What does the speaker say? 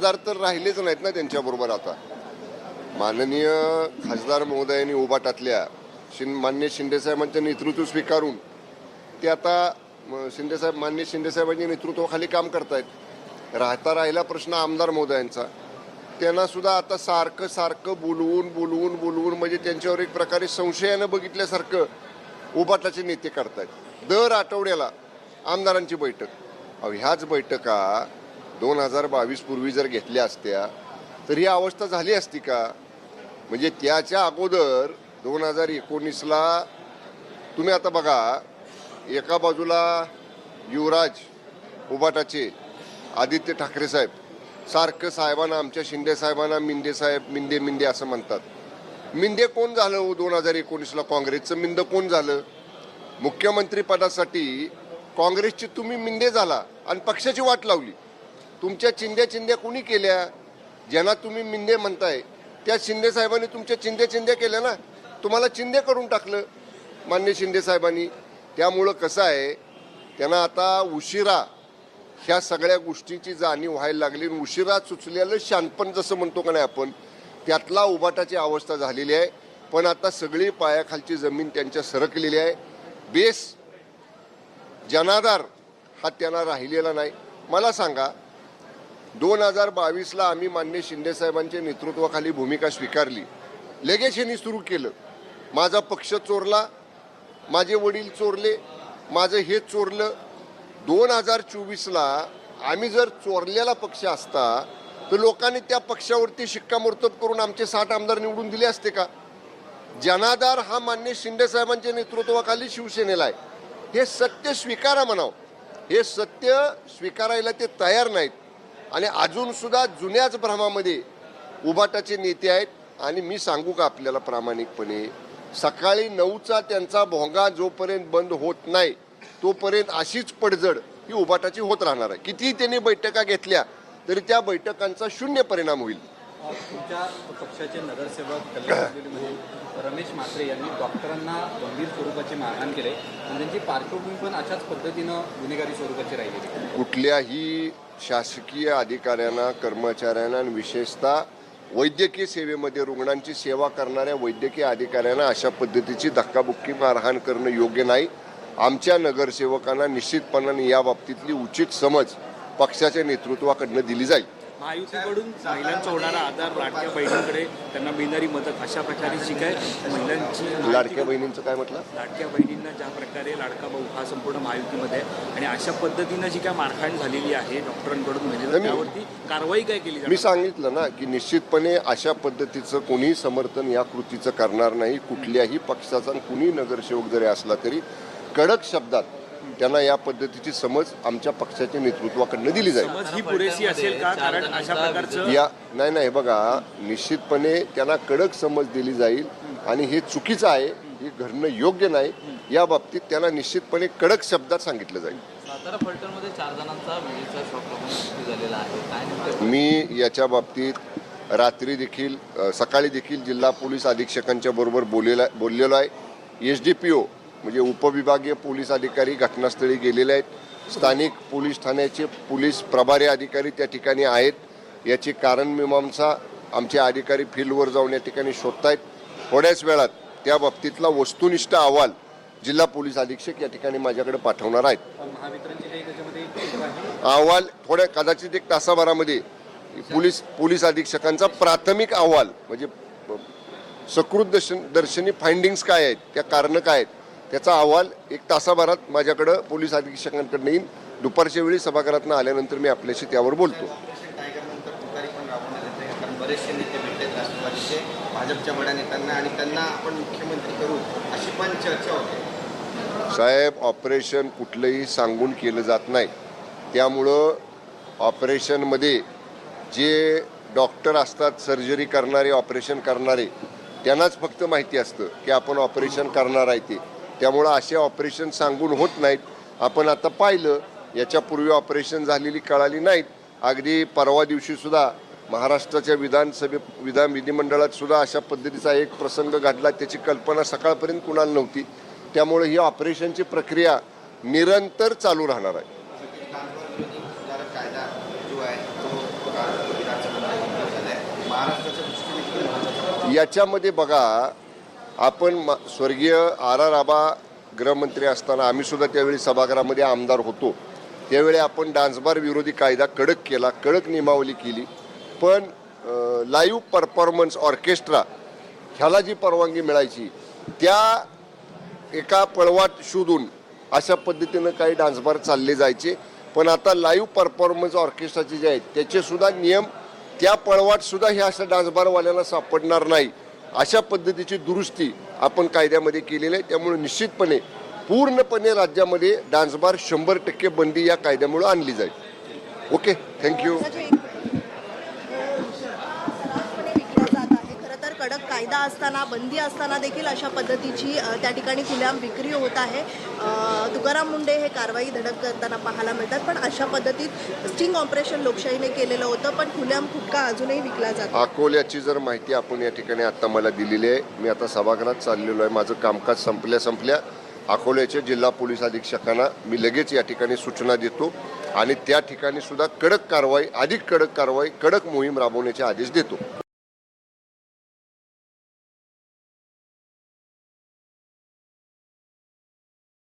खासदार तर राहिलेच नाहीत ना त्यांच्याबरोबर. आता माननीय खासदार महोदयांनी उभाटातल्या मान्य शिंदेसाहेबांचं नेतृत्व स्वीकारून ते आता मान्य शिंदेसाहेबांच्या नेतृत्वाखाली काम करतायत. राहिला प्रश्न आमदार महोदयांचा. त्यांना सुद्धा आता सारखं बोलवून म्हणजे त्यांच्यावर एक प्रकारे संशयानं बघितल्यासारखं उभाटाचे नेते करतायत. दर आठवड्याला आमदारांची बैठक. ह्याच बैठका 2022 पूर्वी जर घेतल्या असत्या तर ही अवस्था झाली असती का? म्हणजे त्याच्या अगोदर 2019ला तुम्ही आता बघा, एका बाजूला युवराज उभाटाचे आदित्य ठाकरे साहेब सारखं साहेबांना, आमच्या शिंदे साहेबांना मिंदे साहेब, मिंदे असं म्हणतात. मिंदे कोण झालं हो 2019ला? काँग्रेसचं मिंद कोण झालं? मुख्यमंत्री पदासाठी काँग्रेसची तुम्ही मिंदे झाला आणि पक्षाची वाट लावली. तुमच्या चिंध्या कोणी केल्या? ज्यांना तुम्ही मिंदे म्हणताय त्या शिंदे साहेबांनी तुमच्या चिंध्या केल्या ना. तुम्हाला चिंदे करून टाकलं मान्य शिंदे साहेबांनी. त्यामुळं कसं आहे, त्यांना आता उशिरा ह्या सगळ्या गोष्टींची जाणीव व्हायला लागली. उशिरा सुचलेलं शानपण जसं म्हणतो का नाही आपण, त्यातला उभाटाची अवस्था झालेली आहे. पण आता सगळी पायाखालची जमीन त्यांच्या सरकलेली आहे. बेस जनाधार हा त्यांना राहिलेला नाही. मला सांगा, 2022ला आम्ही मान्य शिंदेसाहेबांच्या नेतृत्वाखाली भूमिका स्वीकारली. लगेच यांनी सुरू केलं, माझा पक्ष चोरला, माझे वडील चोरले, माझं हे चोरलं. 2024ला आम्ही जर चोरलेला पक्ष असता तर लोकांनी त्या पक्षावरती शिक्कामोर्तब करून आमचे 60 आमदार निवडून दिले असते का? जनाधार हा मान्य शिंदेसाहेबांच्या नेतृत्वाखाली शिवसेनेला आहे. हे सत्य स्वीकारा म्हणावं. हे सत्य स्वीकारायला ते तयार नाहीत आणि अजून सुद्धा जुन्याच भ्रमामध्ये उभाटाचे नेते आहेत. आणि मी सांगू का आपल्याला प्रामाणिकपणे, सकाळी 9चा त्यांचा भोंगा जोपर्यंत बंद होत नाही तोपर्यंत अशीच पडझड ही उभाटाची होत राहणार आहे. कितीही त्यांनी बैठका घेतल्या तरी त्या बैठकांचा शून्य परिणाम होईल. तुमच्या पक्षाचे नगरसेवक रमेश म्हात्रे यांनी डॉक्टरांना गंभीर स्वरूपाची मारहाण केली आणि त्यांची पार्श्वभूमी पण अशाच पद्धतीनं गुन्हेगारी स्वरूपाची राहिलेली. कुठल्याही शासकीय अधिकाऱ्यांना, कर्मचाऱ्यांना आणि विशेषतः वैद्यकीय सेवेमध्ये रुग्णांची सेवा करणाऱ्या वैद्यकीय अधिकाऱ्यांना अशा पद्धतीची धक्काबुक्की मारहाण करणं योग्य नाही. आमच्या नगरसेवकांना निश्चितपणाने या बाबतीतली उचित समज पक्षाच्या नेतृत्वाकडनं दिली जाईल. महायुतीकडून महिलांचा होणारा आधार लाडक्या बहिणींकडे त्यांना मिळणारी मदत अशा प्रकारे जी काय महिलांची लाडक्या बहिणींचं काय म्हटलं? लाडक्या बहिणींना ज्या प्रकारे लाडका भाऊ हा संपूर्ण महायुतीमध्ये आहे आणि अशा पद्धतीनं जी काय मारहाण झालेली आहे डॉक्टरांकडून म्हणजे त्यावरती कारवाई काय केली जाते? मी सांगितलं ना की निश्चितपणे अशा पद्धतीचं कोणीही समर्थन या कृतीचं करणार नाही. कुठल्याही पक्षाचा कुणी नगरसेवक जरी असला तरी कडक शब्दात त्यांना या पद्धतीची समज आमच्या पक्षाच्या नेतृत्वाकडनं दिली जाईल. समज ही पुरेशी असेल का? कारण अशा प्रकारचं नाही बघा, निश्चितपणे त्यांना कडक समज दिली जाईल आणि हे चुकीचं आहे, हे घडणं योग्य नाही. या बाबतीत त्यांना निश्चितपणे कडक शब्दात सांगितलं जाईल. सातारा फलटणमध्ये 4 जणांचा विजेचा शॉक लागून मृत्यू झालेला आहे. काय मी याच्या बाबतीत रात्री देखील सकाळी देखील जिल्हा पोलीस अधीक्षकांच्या बरोबर बोललेलो आहे. SDPO म्हणजे उपविभागीय पोलीस अधिकारी घटनास्थळी गेलेले आहेत. स्थानिक पोलीस ठाण्याचे पोलीस प्रभारी अधिकारी त्या ठिकाणी आहेत. याची कारण मीमांसा आमचे अधिकारी फील्डवर जाऊन या ठिकाणी शोधतायत. थोड्याच वेळात त्या बाबतीतला वस्तुनिष्ठ अहवाल जिल्हा पोलीस अधीक्षक या ठिकाणी माझ्याकडे पाठवणार आहेत. अहवाल थोड्या कदाचित 1 तासाभरामध्ये पोलीस अधीक्षकांचा प्राथमिक अहवाल म्हणजे सकृत दर्शनी फाइंडिंग्स काय आहेत, त्या कारणं काय आहेत, त्याचा अहवाल 1 तासाभरात माझ्याकडं पोलीस अधीक्षकांकडनं येईल. दुपारच्या वेळी सभागृहातून आल्यानंतर मी आपल्याशी त्यावर बोलतो. बरेचसे नेते भेटलेत राष्ट्रवादीचे भाजपच्या बड्या नेत्यांना आणि त्यांना आपण मुख्यमंत्री करू अशी पण चर्चा होते. साहेब, ऑपरेशन कुठलंही सांगून केलं जात नाही. त्यामुळं ऑपरेशनमध्ये जे डॉक्टर असतात, सर्जरी करणारे, ऑपरेशन करणारे, त्यांनाच फक्त माहिती असतं की आपण ऑपरेशन करणार आहे ते. त्यामुळं असे ऑपरेशन सांगून होत नाहीत. आपण आता पाहिलं, याच्यापूर्वी ऑपरेशन झालेली कळाली नाहीत. अगदी परवा दिवशी सुद्धा महाराष्ट्राच्या विधिमंडळात सुद्धा अशा पद्धतीचा एक प्रसंग घडला. त्याची कल्पना सकाळपर्यंत कुणाला नव्हती. त्यामुळे ही ऑपरेशनची प्रक्रिया निरंतर चालू राहणार आहे. कायदा जो आहे तो महाराष्ट्राच्या दृष्टीने किती महत्त्वाचा याच्यामध्ये बघा, आपण स्वर्गीय R.R. आबा गृहमंत्री असताना आम्ही सुद्धा त्यावेळी सभागृहामध्ये आमदार होतो. त्यावेळी आपण डान्सबार विरोधी कायदा कडक केला, कडक नियमावली केली. पण लाईव्ह परफॉर्मन्स ऑर्केस्ट्रा ह्याला जी परवानगी मिळायची त्या एका पळवाट शोधून अशा पद्धतीनं काही डान्सबार चालले जायचे. पण आता लाईव्ह परफॉर्मन्स ऑर्केस्ट्राचे जे आहेत त्याचे सुद्धा नियम, त्या पळवाटसुद्धा हे अशा डान्सबारवाल्यांना सापडणार नाही अशा पद्धतीची दुरुस्ती आपण कायद्यामध्ये केलेली आहे. त्यामुळे निश्चितपणे पूर्णपणे राज्यामध्ये डान्सबार 100% बंदी या कायद्यामुळे आणली जाईल. Okay, thank you. सर्रासपणे विकला जात आहे. खरं तर कडक कायदा असताना, बंदी असताना देखील अशा पद्धतीची त्या ठिकाणी खुलेआम विक्री होत आहे. तुकाराम मुंडे हे कारवाई धडक करताना पाहायला मिळतात. पण अशा पद्धतीत स्टिंग ऑपरेशन लोकशाहीने केलेलं होतं, पण खुलेआम गुटखा अजूनही विकला जातो. अकोल्याची जर माहिती आपण या ठिकाणी आता मला दिलेली आहे. मी आता सभागृहात चाललेलो आहे. माझं कामकाज संपल्या अकोल्याच्या जिल्हा पोलीस अधीक्षकांना मी लगेच या ठिकाणी सूचना देतो आणि त्या ठिकाणी सुद्धा कडक कारवाई, अधिक कडक कारवाई, कडक मोहीम राबवण्याचे आदेश देतो.